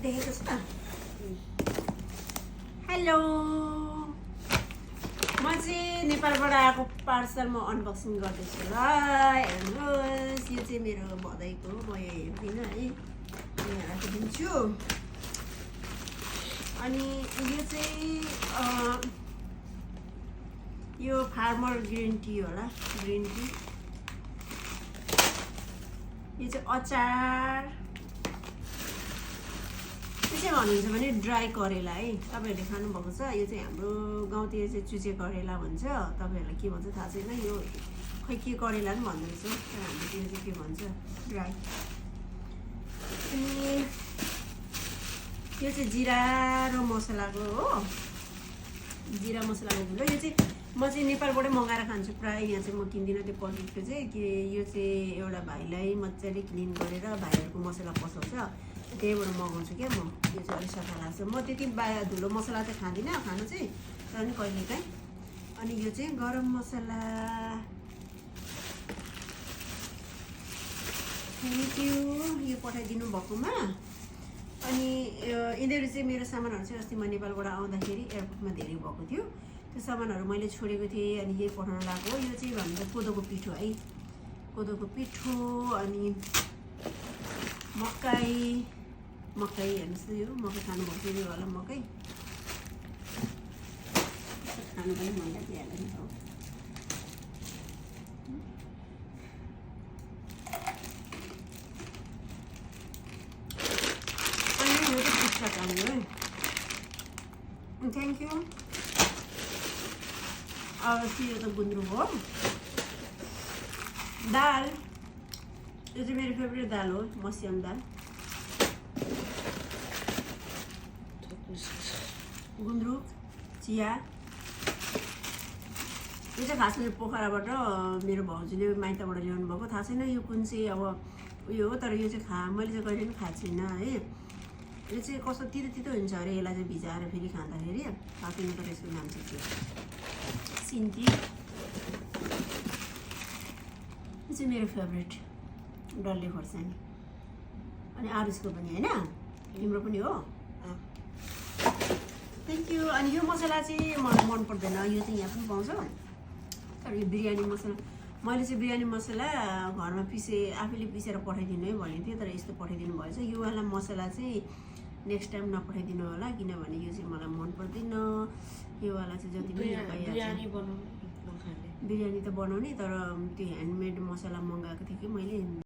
देखेको छ हेलो म चाहिँ नेपालबाट आएको पार्सल म अनबक्सिङ गर्दैछु ल हेर्नुहोस् यो चाहिँ मेरो भदैको म यो हेर्दिनँ है यहाँ राखिदिन्छु अनि यो चाहिँ यो फार्मर ग्रिन टी होला ग्रिन टी यो चाहिँ अचार यो चाहिँ भन्नुहुन्छ भने ड्राई करेला है तपाईहरुले खानुभएको छ यो चाहिँ हाम्रो गाउँतिर चाहिँ चुचे करेला भन्छ तपाईहरुलाई के भन्छ थाहा छैन यो खै के करेला पनि भन्दो रहेछ तर हाम्रोतिर चाहिँ के भन्छ ड्राई अनि यो चाहिँ जिरा र मसलाको हो जिरा मसलाको झोल यो चाहिँ म चाहिँ नेपालबाटै मगाएर खान्छु प्राय यहाँ चाहिँ म किन्दिनँ त्यो पकेटको चाहिँ कि यो चाहिँ एउटा भाइलाई मजाले क्लिन गरेर भाइहरूको मसला पसाउँछ त्यहीबाट मगाउँछु क्या म यो चाहिँ अलिक सफा लाग्छ म त्यति धुलो मसला चाहिँ खाँदिनँ खानु चाहिँ तर पनि कहिलेकाहीँ अनि यो चाहिँ गरम मसला थ्याङ्क यू यो पठाइदिनु भएकोमा अनि यिनीहरू चाहिँ मेरो सामानहरू चाहिँ अस्ति म नेपालबाट आउँदाखेरि एयरपोर्टमा धेरै भएको थियो त्यो सामानहरू मैले छोडेको थिएँ अनि यही पठाउन लागेको यो चाहिँ भन्छ कोदोको पिठो है कोदोको पिठो अनि मकै मकै हेर्नुहोस् त यो मकै खानुभएको थियो यो होला मकै खानु पनि मन लागिहाल्यो नि हो अनि यो चाहिँ पिठा चाहियो है थ्याङ्क यू अब यो त गुन्द्रुक हो दाल यो चाहिँ मेरो फेभरेट दाल हो मस्याम दाल गुन्द्रुक चिया यो चाहिँ खास गरी पोखराबाट मेरो भाउजूले माइतबाट ल्याउनु भएको थाहा छैन यो कुन चाहिँ अब उयो हो तर यो चाहिँ मैले चाहिँ कहिले पनि खाएको छैन है यो चाहिँ कस्तो तितो तितो हुन्छ अरे यसलाई चाहिँ भिजाएर फेरि खाँदाखेरि थाहा छैन तर यसको नाम चाहिँ के सिन्की यो चाहिँ मेरो फेभरेट डल्ले खोर्सानी अनि आरुसको पनि होइन तिम्रो पनि हो थ्याङ्क यू अनि यो मसला चाहिँ मलाई मन पर्दैन यो चाहिँ यहाँ पनि पाउँछ तर यो बिरयानी मसला मैले चाहिँ बिरयानी मसला घरमा आफैले पिसेर पठाइदिनु है भनेको थिएँ तर यस्तो पठाइदिनु भएछ यो वाला मसला चाहिँ नेक्स्ट टाइम नपठाइदिनु होला किनभने यो चाहिँ मलाई मन पर्दैन यो वाला चाहिँ जति पनि बिरयानी त बनाउने तर त्यो ह्यान्डमेड मसला मगाएको थिएँ कि मैले